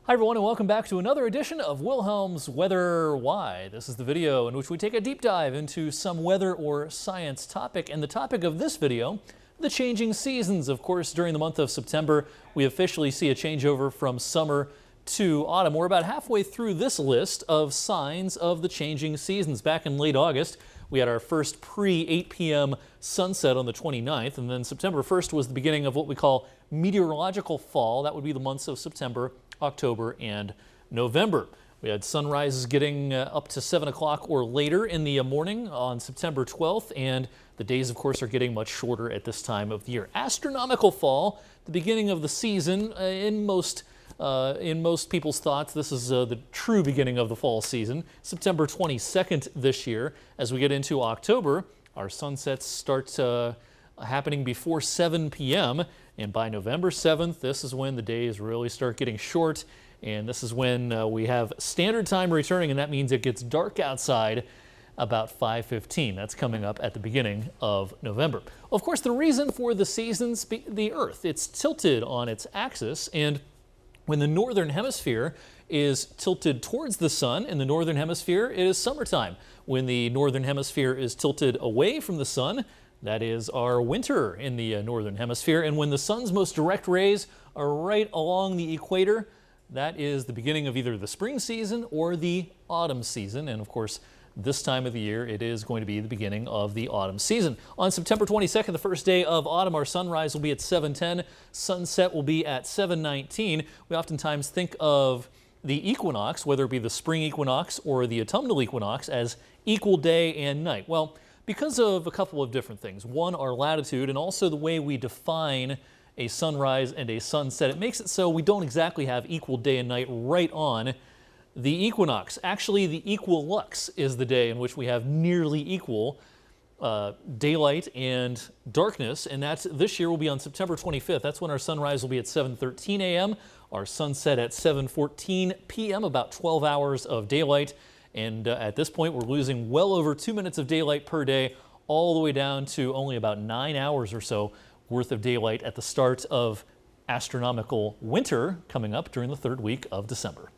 Hi everyone, and welcome back to another edition of Wilhelm's Weather Why. This is the video in which we take a deep dive into some weather or science topic. And the topic of this video, the changing seasons. Of course, during the month of September, we officially see a changeover from summer to autumn. We're about halfway through this list of signs of the changing seasons. Back in late August, we had our first pre-8 p.m. sunset on the 29th, and then September 1st was the beginning of what we call meteorological fall. That would be the months of September, October, and November. We had sunrises getting up to 7 o'clock or later in the morning on September 12th, and the days, of course, are getting much shorter at this time of the year. Astronomical fall, the beginning of the season. In most people's thoughts, this is the true beginning of the fall season. September 22nd this year. As we get into October, our sunsets start happening before 7 p.m. And by November 7th, this is when the days really start getting short. And this is when we have standard time returning, and that means it gets dark outside about 5:15. That's coming up at the beginning of November. Of course, the reason for the seasons, the Earth, it's tilted on its axis, and when the northern hemisphere is tilted towards the sun, in the northern hemisphere, it is summertime. When the northern hemisphere is tilted away from the sun, that is our winter in the northern hemisphere. And when the sun's most direct rays are right along the equator, that is the beginning of either the spring season or the autumn season. And of course, this time of the year, it is going to be the beginning of the autumn season. On September 22nd, the first day of autumn, our sunrise will be at 7:10. Sunset will be at 7:19. We oftentimes think of the equinox, whether it be the spring equinox or the autumnal equinox, as equal day and night. Well, because of a couple of different things. One, our latitude, and also the way we define a sunrise and a sunset. It makes it so we don't exactly have equal day and night right on the equinox. Actually, the equilux is the day in which we have nearly equal daylight and darkness, and that's this year will be on September 25th. That's when our sunrise will be at 7:13 a.m., our sunset at 7:14 p.m., about 12 hours of daylight. And at this point, we're losing well over 2 minutes of daylight per day, all the way down to only about 9 hours or so worth of daylight at the start of astronomical winter coming up during the third week of December.